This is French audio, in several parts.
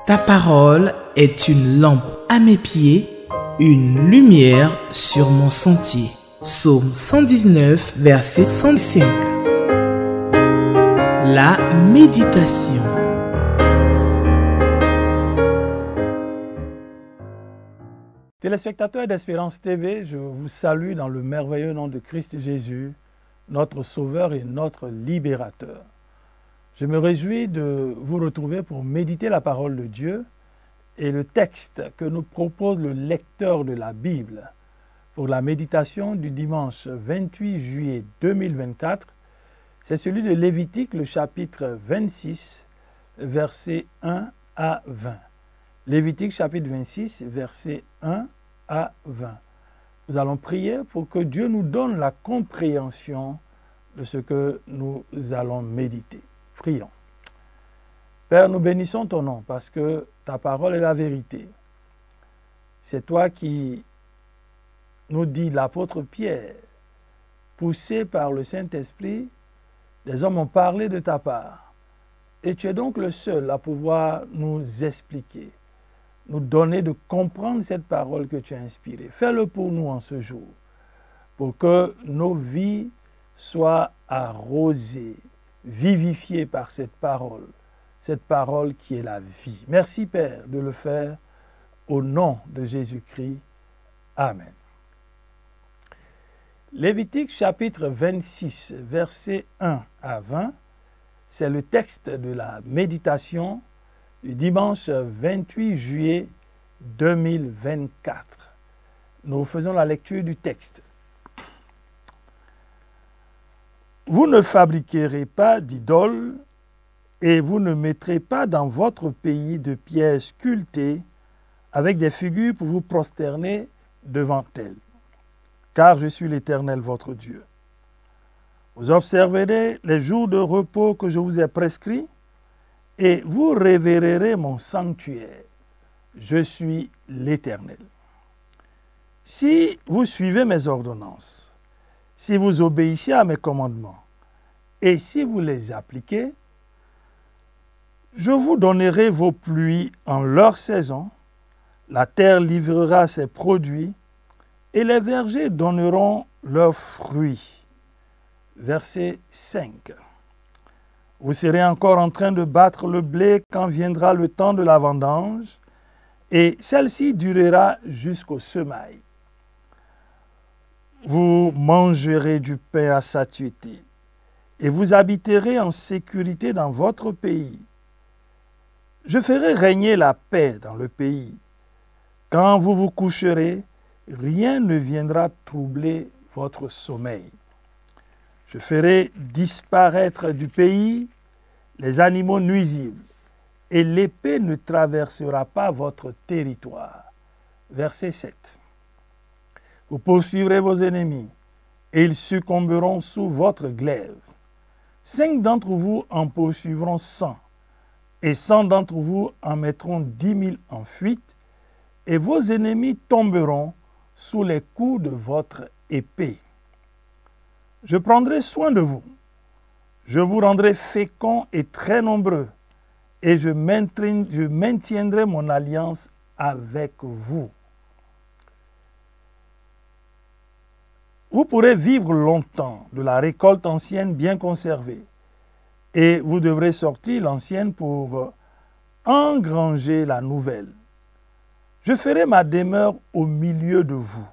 Ta parole est une lampe à mes pieds, une lumière sur mon sentier. Psaume 119, verset 105. La méditation. Téléspectateurs d'Espérance TV, je vous salue dans le merveilleux nom de Christ Jésus, notre Sauveur et notre Libérateur. Je me réjouis de vous retrouver pour méditer la parole de Dieu et le texte que nous propose le lecteur de la Bible pour la méditation du dimanche 28 juillet 2024. C'est celui de Lévitique, le chapitre 26, versets 1 à 20. Lévitique chapitre 26, versets 1 à 20. Nous allons prier pour que Dieu nous donne la compréhension de ce que nous allons méditer. Prions. Père, nous bénissons ton nom parce que ta parole est la vérité. C'est toi qui nous dis, l'apôtre Pierre, poussé par le Saint-Esprit, les hommes ont parlé de ta part. Et tu es donc le seul à pouvoir nous expliquer, nous donner de comprendre cette parole que tu as inspirée. Fais-le pour nous en ce jour, pour que nos vies soient arrosées, vivifiées par cette parole qui est la vie. Merci Père de le faire au nom de Jésus-Christ. Amen. Lévitique chapitre 26, versets 1 à 20, c'est le texte de la méditation du dimanche 28 juillet 2024. Nous faisons la lecture du texte. Vous ne fabriquerez pas d'idoles et vous ne mettrez pas dans votre pays de pierres sculptées avec des figures pour vous prosterner devant elles. Car je suis l'Éternel votre Dieu. Vous observerez les jours de repos que je vous ai prescrits et vous révérerez mon sanctuaire. Je suis l'Éternel. Si vous suivez mes ordonnances, si vous obéissez à mes commandements et si vous les appliquez, je vous donnerai vos pluies en leur saison, la terre livrera ses produits et les vergers donneront leurs fruits. Verset 5. Vous serez encore en train de battre le blé quand viendra le temps de la vendange, et celle-ci durera jusqu'au semail. Vous mangerez du pain à satiété, et vous habiterez en sécurité dans votre pays. Je ferai régner la paix dans le pays. Quand vous vous coucherez, rien ne viendra troubler votre sommeil. Je ferai disparaître du pays les animaux nuisibles, et l'épée ne traversera pas votre territoire. Verset 7. Vous poursuivrez vos ennemis, et ils succomberont sous votre glaive. 5 d'entre vous en poursuivront 100, et 100 d'entre vous en mettront 10 000 en fuite, et vos ennemis tomberont sous les coups de votre épée. Je prendrai soin de vous. Je vous rendrai féconds et très nombreux, et je maintiendrai mon alliance avec vous. Vous pourrez vivre longtemps de la récolte ancienne bien conservée, et vous devrez sortir l'ancienne pour engranger la nouvelle. Je ferai ma demeure au milieu de vous,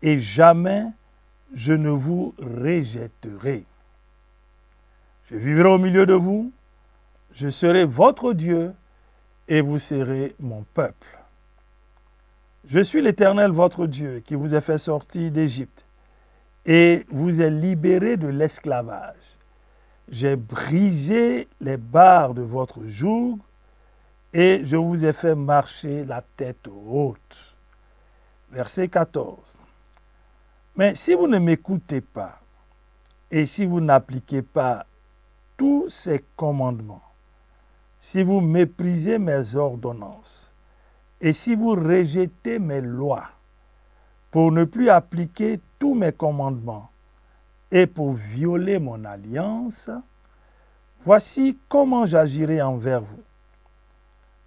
et jamais je ne vous rejetterai. Je vivrai au milieu de vous, je serai votre Dieu, et vous serez mon peuple. Je suis l'Éternel votre Dieu, qui vous a fait sortir d'Égypte, et vous ai libéré de l'esclavage. J'ai brisé les barres de votre joug, et je vous ai fait marcher la tête haute. Verset 14. Mais si vous ne m'écoutez pas, et si vous n'appliquez pas tous ces commandements, si vous méprisez mes ordonnances, et si vous rejetez mes lois, pour ne plus appliquer tous mes commandements, et pour violer mon alliance, voici comment j'agirai envers vous.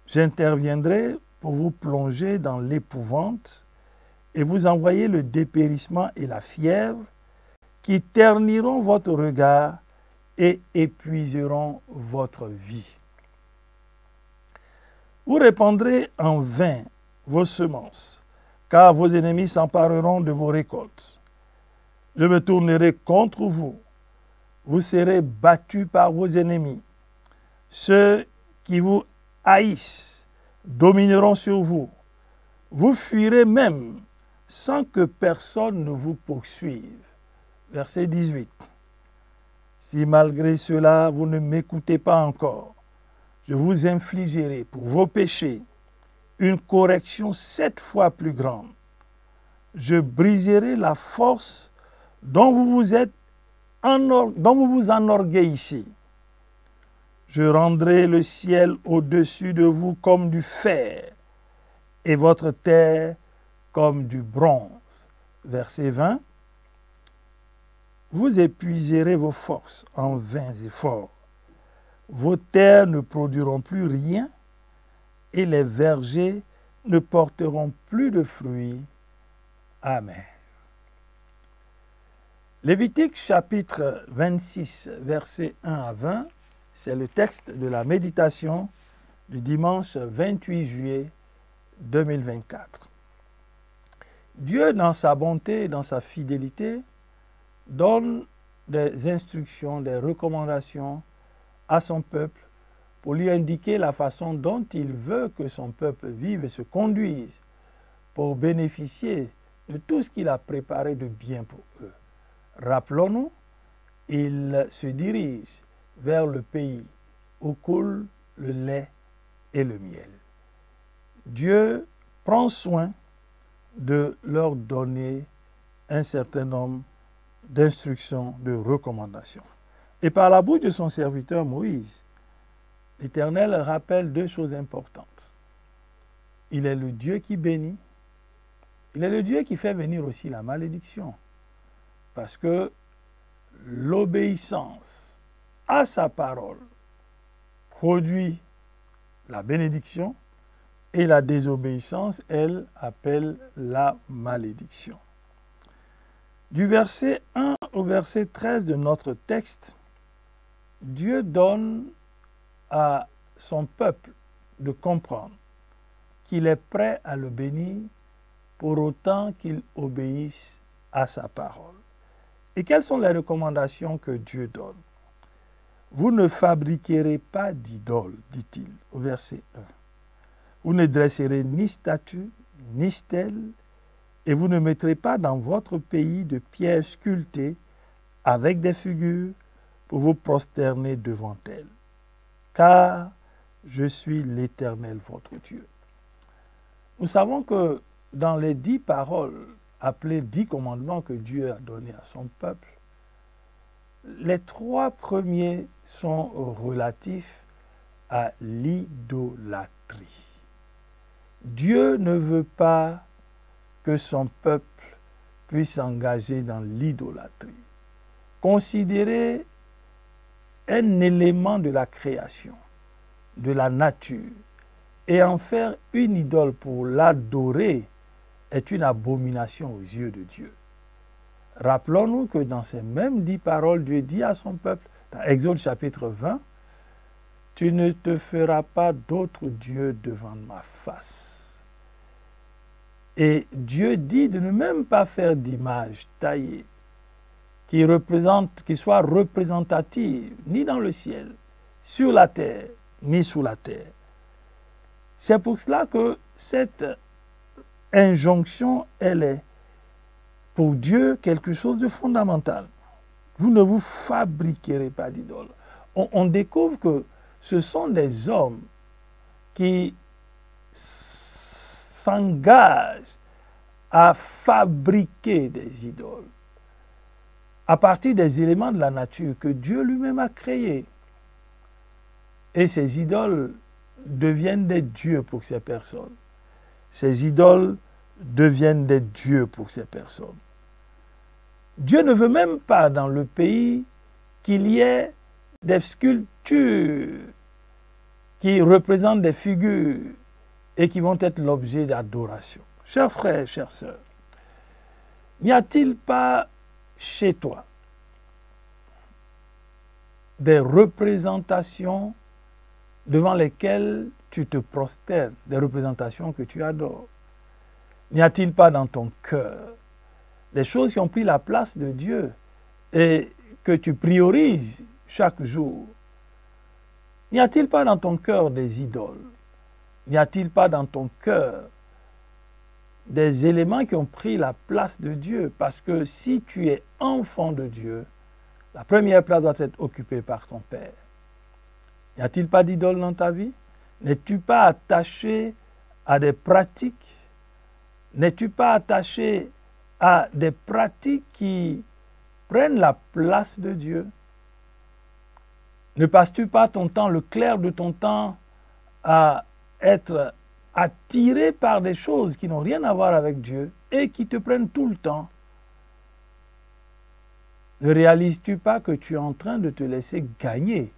J'interviendrai pour vous plonger dans l'épouvante et vous envoyer le dépérissement et la fièvre qui terniront votre regard et épuiseront votre vie. Vous répandrez en vain vos semences, car vos ennemis s'empareront de vos récoltes. Je me tournerai contre vous. Vous serez battus par vos ennemis. Ceux qui vous haïssent domineront sur vous. Vous fuirez même sans que personne ne vous poursuive. Verset 18. Si malgré cela vous ne m'écoutez pas encore, je vous infligerai pour vos péchés une correction 7 fois plus grande. Je briserai la force dont vous vous enorgueillissez. Je rendrai le ciel au-dessus de vous comme du fer et votre terre comme du bronze. Verset 20. Vous épuiserez vos forces en vains efforts. Vos terres ne produiront plus rien et les vergers ne porteront plus de fruits. Amen. Lévitique chapitre 26, versets 1 à 20, c'est le texte de la méditation du dimanche 28 juillet 2024. Dieu, dans sa bonté et dans sa fidélité, donne des instructions, des recommandations à son peuple pour lui indiquer la façon dont il veut que son peuple vive et se conduise pour bénéficier de tout ce qu'il a préparé de bien pour eux. Rappelons-nous, il se dirige vers le pays où coule le lait et le miel. Dieu prend soin de leur donner un certain nombre d'instructions, de recommandations. Et par la bouche de son serviteur Moïse, l'Éternel rappelle 2 choses importantes. Il est le Dieu qui bénit. Il est le Dieu qui fait venir aussi la malédiction. Parce que l'obéissance à sa parole produit la bénédiction et la désobéissance, elle, appelle la malédiction. Du verset 1 au verset 13 de notre texte, Dieu donne à son peuple de comprendre qu'il est prêt à le bénir pour autant qu'il obéisse à sa parole. Et quelles sont les recommandations que Dieu donne? Vous ne fabriquerez pas d'idole, dit-il au verset 1. Vous ne dresserez ni statue, ni stèle, et vous ne mettrez pas dans votre pays de pierres sculptées avec des figures pour vous prosterner devant elles. Car je suis l'Éternel, votre Dieu. Nous savons que dans les 10 paroles, appelées 10 commandements que Dieu a donnés à son peuple, les 3 premiers sont relatifs à l'idolâtrie. Dieu ne veut pas que son peuple puisse s'engager dans l'idolâtrie. Considérer un élément de la création, de la nature, et en faire une idole pour l'adorer est une abomination aux yeux de Dieu. Rappelons-nous que dans ces mêmes 10 paroles, Dieu dit à son peuple, dans Exode chapitre 20, « Tu ne te feras pas d'autre Dieu devant ma face. » Et Dieu dit de ne même pas faire d'image taillée qui soit représentative ni dans le ciel, sur la terre, ni sous la terre. C'est pour cela que cette injonction, elle est pour Dieu quelque chose de fondamental. Vous ne vous fabriquerez pas d'idole. On découvre que ce sont des hommes qui s'engagent à fabriquer des idoles à partir des éléments de la nature que Dieu lui-même a créés. Et ces idoles deviennent des dieux pour ces personnes. Ces idoles deviennent des dieux pour ces personnes. Dieu ne veut même pas dans le pays qu'il y ait des sculptures qui représentent des figures et qui vont être l'objet d'adoration. Chers frères, chères sœurs, n'y a-t-il pas chez toi des représentations devant lesquelles tu te prosternes, des représentations que tu adores? N'y a-t-il pas dans ton cœur des choses qui ont pris la place de Dieu et que tu priorises chaque jour? N'y a-t-il pas dans ton cœur des idoles? N'y a-t-il pas dans ton cœur des éléments qui ont pris la place de Dieu? Parce que si tu es enfant de Dieu, la première place doit être occupée par ton Père. N'y a-t-il pas d'idole dans ta vie? N'es-tu pas attaché à des pratiques? N'es-tu pas attaché à des pratiques qui prennent la place de Dieu? Ne passes-tu pas ton temps, le clair de ton temps, à être attiré par des choses qui n'ont rien à voir avec Dieu et qui te prennent tout le temps? Ne réalises-tu pas que tu es en train de te laisser gagner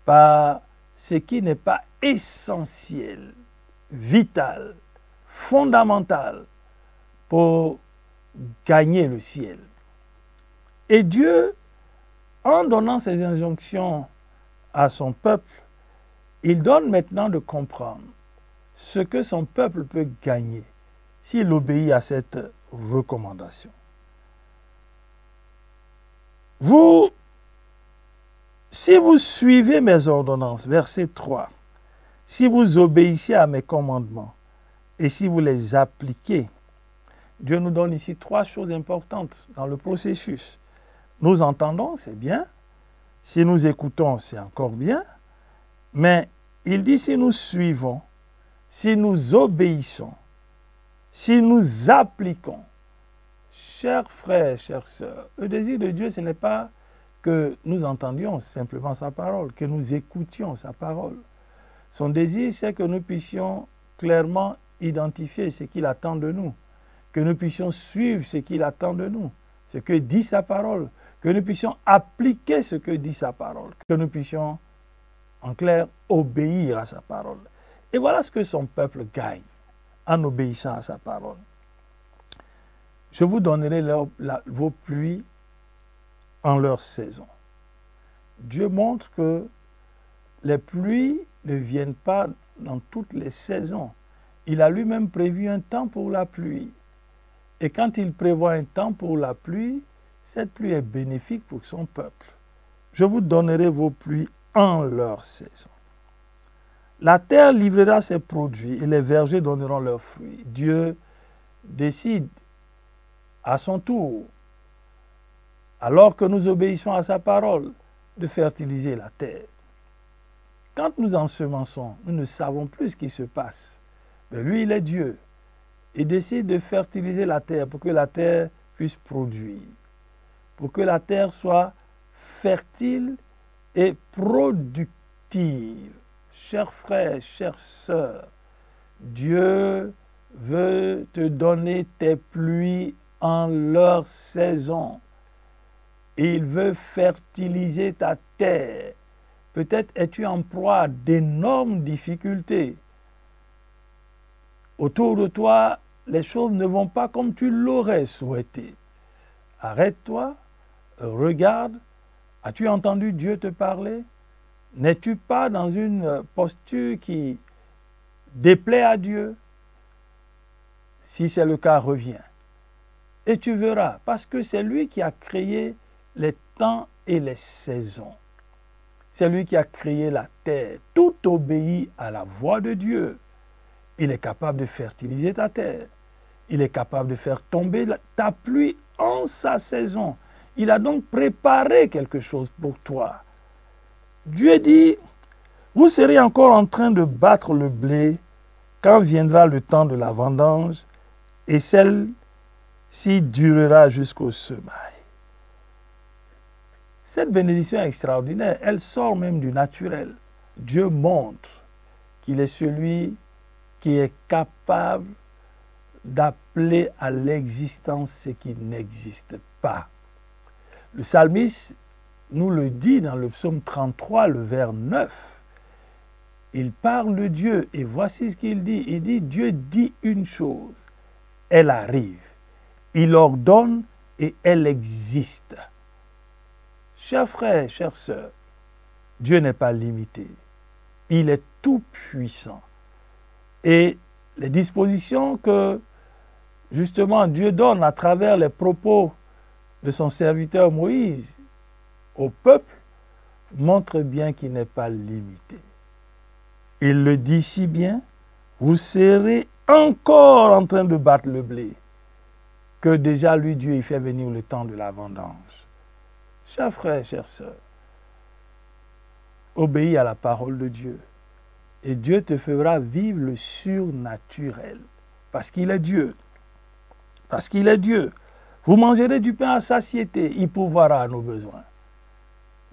par ce qui n'est pas essentiel, vital, fondamental pour gagner le ciel? Et Dieu, en donnant ces injonctions à son peuple, il donne maintenant de comprendre ce que son peuple peut gagner s'il obéit à cette recommandation. Si vous suivez mes ordonnances, verset 3, si vous obéissez à mes commandements et si vous les appliquez, Dieu nous donne ici 3 choses importantes dans le processus. Nous entendons, c'est bien. Si nous écoutons, c'est encore bien. Mais il dit si nous suivons, si nous obéissons, si nous appliquons. Chers frères, chères sœurs, le désir de Dieu, ce n'est pas que nous entendions simplement sa parole, que nous écoutions sa parole. Son désir, c'est que nous puissions clairement identifier ce qu'il attend de nous, que nous puissions suivre ce qu'il attend de nous, ce que dit sa parole, que nous puissions appliquer ce que dit sa parole, que nous puissions, en clair, obéir à sa parole. Et voilà ce que son peuple gagne en obéissant à sa parole. Je vous donnerai vos pluies en leur saison. Dieu montre que les pluies ne viennent pas dans toutes les saisons. Il a lui-même prévu un temps pour la pluie. Et quand il prévoit un temps pour la pluie, cette pluie est bénéfique pour son peuple. Je vous donnerai vos pluies en leur saison. La terre livrera ses produits et les vergers donneront leurs fruits. Dieu décide à son tour, alors que nous obéissons à sa parole, de fertiliser la terre. Quand nous ensemençons, nous ne savons plus ce qui se passe. Mais lui, il est Dieu. Il décide de fertiliser la terre pour que la terre puisse produire, pour que la terre soit fertile et productive. Chers frères, chères sœurs, Dieu veut te donner tes pluies en leur saison. Il veut fertiliser ta terre. Peut-être es-tu en proie à d'énormes difficultés. Autour de toi, les choses ne vont pas comme tu l'aurais souhaité. Arrête-toi, regarde. As-tu entendu Dieu te parler? N'es-tu pas dans une posture qui déplaît à Dieu? Si c'est le cas, reviens. Et tu verras, parce que c'est lui qui a créé les temps et les saisons. C'est lui qui a créé la terre. Tout obéit à la voix de Dieu. Il est capable de fertiliser ta terre. Il est capable de faire tomber ta pluie en sa saison. Il a donc préparé quelque chose pour toi. Dieu dit, vous serez encore en train de battre le blé quand viendra le temps de la vendange et celle-ci durera jusqu'au semail. Cette bénédiction extraordinaire, elle sort même du naturel. Dieu montre qu'il est celui qui est capable d'appeler à l'existence ce qui n'existe pas. Le psalmiste nous le dit dans le psaume 33, le vers 9. il parle de Dieu et voici ce qu'il dit. Il dit, Dieu dit une chose, elle arrive. Il ordonne et elle existe. Chers frères, chères sœurs, Dieu n'est pas limité. Il est tout puissant. Et les dispositions que justement Dieu donne à travers les propos de son serviteur Moïse au peuple montrent bien qu'il n'est pas limité. Il le dit si bien, vous serez encore en train de battre le blé, que déjà lui, Dieu, il fait venir le temps de la vendange. Chers frères, chères sœurs, obéis à la parole de Dieu et Dieu te fera vivre le surnaturel parce qu'il est Dieu. Parce qu'il est Dieu. Vous mangerez du pain à satiété, il pourvoira à nos besoins.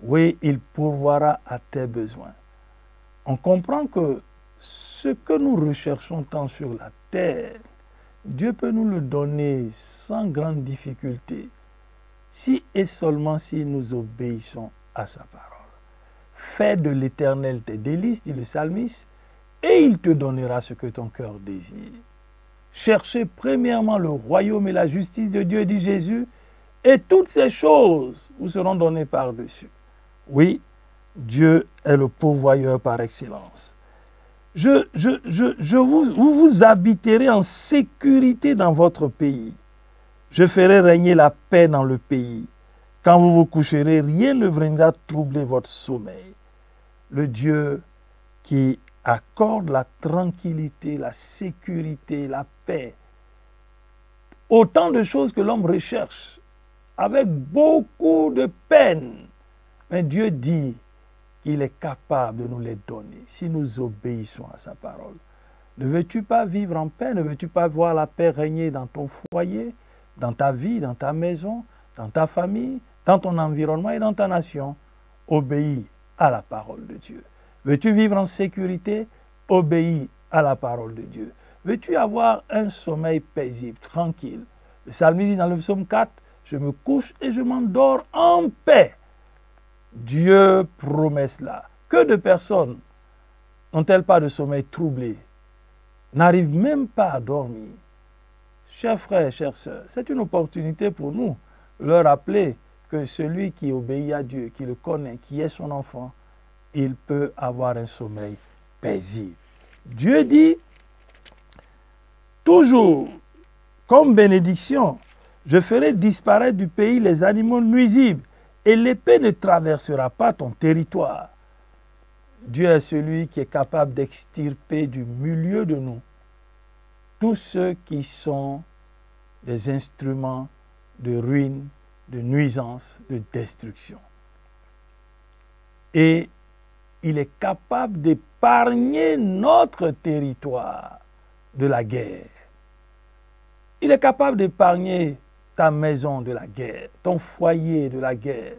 Oui, il pourvoira à tes besoins. On comprend que ce que nous recherchons tant sur la terre, Dieu peut nous le donner sans grande difficulté, si et seulement si nous obéissons à sa parole. Fais de l'Éternel tes délices, dit le psalmiste, et il te donnera ce que ton cœur désire. Cherchez premièrement le royaume et la justice de Dieu, dit Jésus, et toutes ces choses vous seront données par-dessus. Oui, Dieu est le pourvoyeur par excellence. Vous habiterez en sécurité dans votre pays. Je ferai régner la paix dans le pays. Quand vous vous coucherez, rien ne viendra troubler votre sommeil. Le Dieu qui accorde la tranquillité, la sécurité, la paix. Autant de choses que l'homme recherche, avec beaucoup de peine. Mais Dieu dit qu'il est capable de nous les donner si nous obéissons à sa parole. Ne veux-tu pas vivre en paix? Ne veux-tu pas voir la paix régner dans ton foyer, dans ta vie, dans ta maison, dans ta famille, dans ton environnement et dans ta nation? Obéis à la parole de Dieu. Veux-tu vivre en sécurité? Obéis à la parole de Dieu. Veux-tu avoir un sommeil paisible, tranquille? Le psalmiste dit dans le psaume 4, « Je me couche et je m'endors en paix. » Dieu promet cela. Que de personnes n'ont-elles pas de sommeil troublé, n'arrivent même pas à dormir? Chers frères, chères sœurs, c'est une opportunité pour nous de leur rappeler que celui qui obéit à Dieu, qui le connaît, qui est son enfant, il peut avoir un sommeil paisible. Dieu dit toujours, comme bénédiction, je ferai disparaître du pays les animaux nuisibles et l'épée ne traversera pas ton territoire. Dieu est celui qui est capable d'extirper du milieu de nous tous ceux qui sont des instruments de ruine, de nuisance, de destruction. Et il est capable d'épargner notre territoire de la guerre. Il est capable d'épargner ta maison de la guerre, ton foyer de la guerre,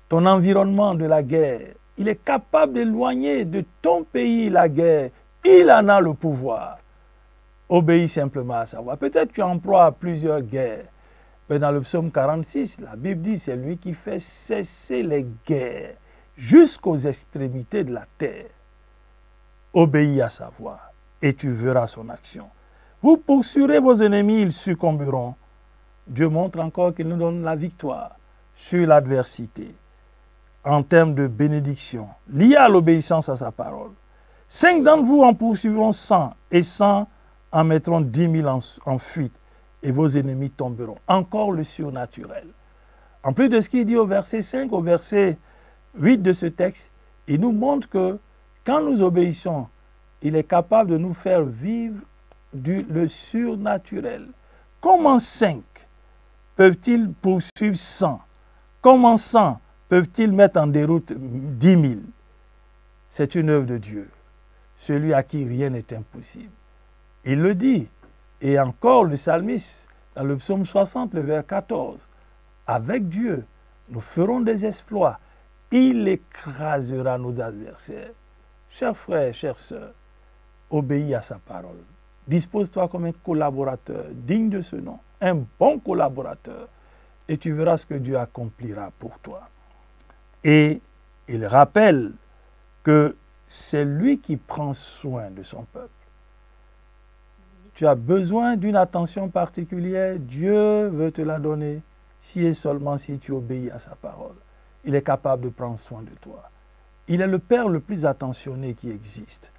ton environnement de la guerre. Il est capable d'éloigner de ton pays la guerre. Il en a le pouvoir. Obéis simplement à sa voix. Peut-être tu emploies plusieurs guerres, mais dans le psaume 46, la Bible dit c'est lui qui fait cesser les guerres jusqu'aux extrémités de la terre. Obéis à sa voix et tu verras son action. Vous poursuivrez vos ennemis, ils succomberont. Dieu montre encore qu'il nous donne la victoire sur l'adversité en termes de bénédiction liée à l'obéissance à sa parole. 5 d'entre vous en poursuivront 100 et 100 en mettront 10 000 en fuite et vos ennemis tomberont. Encore le surnaturel. En plus de ce qu'il dit au verset 5, au verset 8 de ce texte, il nous montre que quand nous obéissons, il est capable de nous faire vivre le surnaturel. Comment 5 peuvent-ils poursuivre 100? Comment 100 peuvent-ils mettre en déroute 10 000? C'est une œuvre de Dieu, celui à qui rien n'est impossible. Il le dit, et encore le psalmiste, dans le psaume 60, le vers 14, « Avec Dieu, nous ferons des exploits, il écrasera nos adversaires. » Chers frères, chères sœurs, obéis à sa parole. Dispose-toi comme un collaborateur digne de ce nom, un bon collaborateur, et tu verras ce que Dieu accomplira pour toi. Et il rappelle que c'est lui qui prend soin de son peuple. Tu as besoin d'une attention particulière, Dieu veut te la donner si et seulement si tu obéis à sa parole. Il est capable de prendre soin de toi. Il est le Père le plus attentionné qui existe.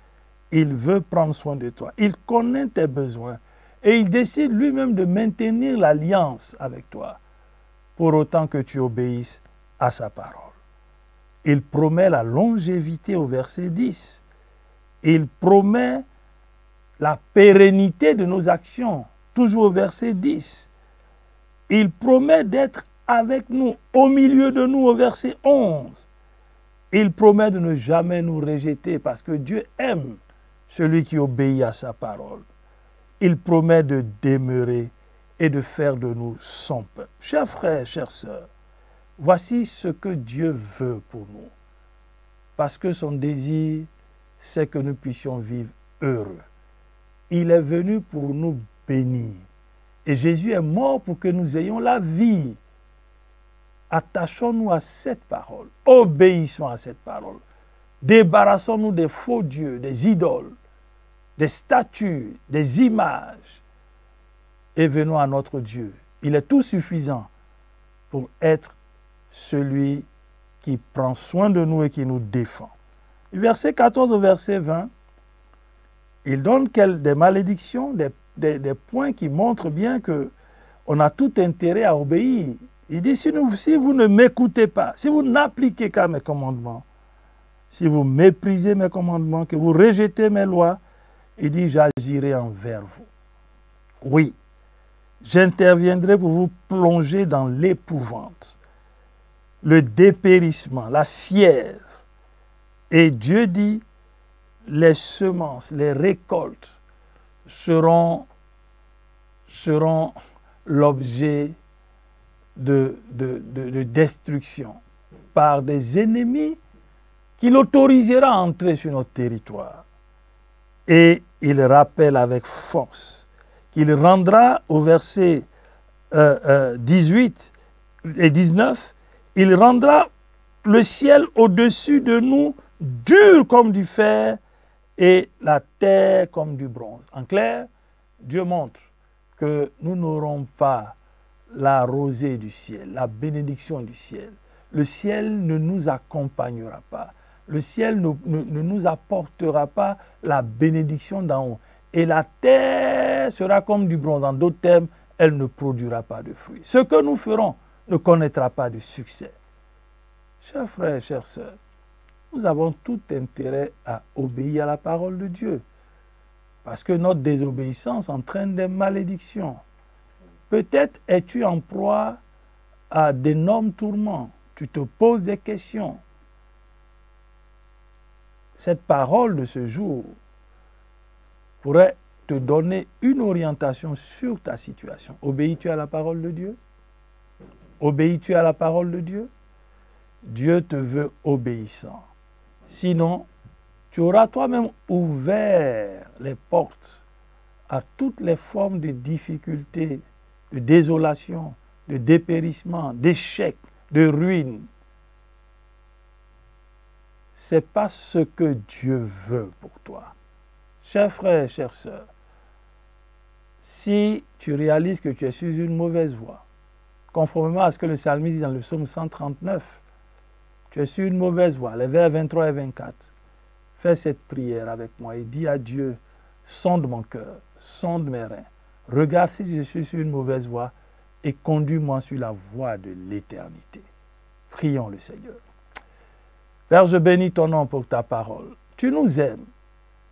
Il veut prendre soin de toi. Il connaît tes besoins et il décide lui-même de maintenir l'alliance avec toi pour autant que tu obéisses à sa parole. Il promet la longévité au verset 10. Il promet la pérennité de nos actions, toujours au verset 10. Il promet d'être avec nous, au milieu de nous, au verset 11. Il promet de ne jamais nous rejeter parce que Dieu aime celui qui obéit à sa parole. Il promet de demeurer et de faire de nous son peuple. Chers frères, chères sœurs, voici ce que Dieu veut pour nous. Parce que son désir, c'est que nous puissions vivre heureux. Il est venu pour nous bénir. Et Jésus est mort pour que nous ayons la vie. Attachons-nous à cette parole. Obéissons à cette parole. Débarrassons-nous des faux dieux, des idoles, des statues, des images. Et venons à notre Dieu. Il est tout suffisant pour être celui qui prend soin de nous et qui nous défend. Du verset 14 au verset 20, il donne des malédictions, des points qui montrent bien qu'on a tout intérêt à obéir. Il dit, si vous ne m'écoutez pas, si vous n'appliquez qu'à mes commandements, si vous méprisez mes commandements, que vous rejetez mes lois, il dit, j'agirai envers vous. Oui, j'interviendrai pour vous plonger dans l'épouvante, le dépérissement, la fièvre. Et Dieu dit, les semences, les récoltes seront l'objet de destruction par des ennemis qu'il autorisera à entrer sur notre territoire. Et il rappelle avec force qu'il rendra au verset 18 et 19, il rendra le ciel au-dessus de nous dur comme du fer et la terre comme du bronze. En clair, Dieu montre que nous n'aurons pas la rosée du ciel, la bénédiction du ciel. Le ciel ne nous accompagnera pas. Le ciel ne nous apportera pas la bénédiction d'en haut. Et la terre sera comme du bronze. En d'autres termes, elle ne produira pas de fruits. Ce que nous ferons ne connaîtra pas de succès. Chers frères, chères sœurs, nous avons tout intérêt à obéir à la parole de Dieu. Parce que notre désobéissance entraîne des malédictions. Peut-être es-tu en proie à d'énormes tourments. Tu te poses des questions. Cette parole de ce jour pourrait te donner une orientation sur ta situation. Obéis-tu à la parole de Dieu? Obéis-tu à la parole de Dieu? Dieu te veut obéissant. Sinon, tu auras toi-même ouvert les portes à toutes les formes de difficultés, de désolation, de dépérissement, d'échec, de ruine. Ce n'est pas ce que Dieu veut pour toi. Chers frères, chères sœurs, si tu réalises que tu es sur une mauvaise voie, conformément à ce que le psalmiste dit dans le psaume 139, tu es sur une mauvaise voie, les versets 23 et 24, fais cette prière avec moi et dis à Dieu, sonde mon cœur, sonde mes reins, regarde si je suis sur une mauvaise voie et conduis-moi sur la voie de l'éternité. Prions le Seigneur. Père, je bénis ton nom pour ta parole. Tu nous aimes.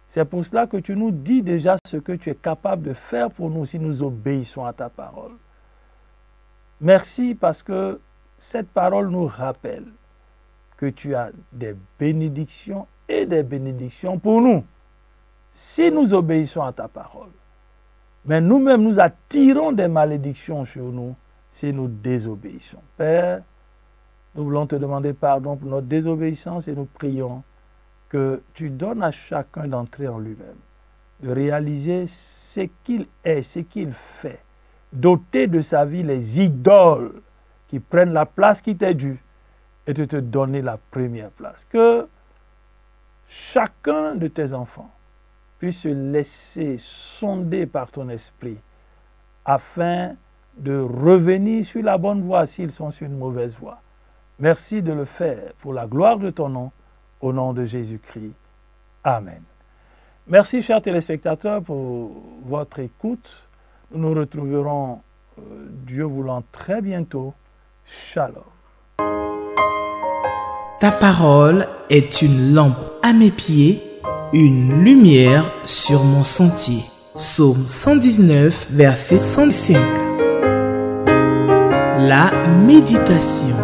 C'est pour cela que tu nous dis déjà ce que tu es capable de faire pour nous si nous obéissons à ta parole. Merci parce que cette parole nous rappelle que tu as des bénédictions et des bénédictions pour nous si nous obéissons à ta parole. Mais nous-mêmes, nous attirons des malédictions sur nous si nous désobéissons. Père, nous voulons te demander pardon pour notre désobéissance et nous prions que tu donnes à chacun d'entrer en lui-même, de réaliser ce qu'il est, ce qu'il fait, d'ôter de sa vie les idoles qui prennent la place qui t'est due et de te donner la première place. Que chacun de tes enfants puisse se laisser sonder par ton esprit afin de revenir sur la bonne voie s'ils sont sur une mauvaise voie. Merci de le faire pour la gloire de ton nom, au nom de Jésus-Christ. Amen. Merci, chers téléspectateurs, pour votre écoute. Nous nous retrouverons, Dieu voulant, très bientôt. Shalom. Ta parole est une lampe à mes pieds, une lumière sur mon sentier. Psaume 119, verset 105. La méditation.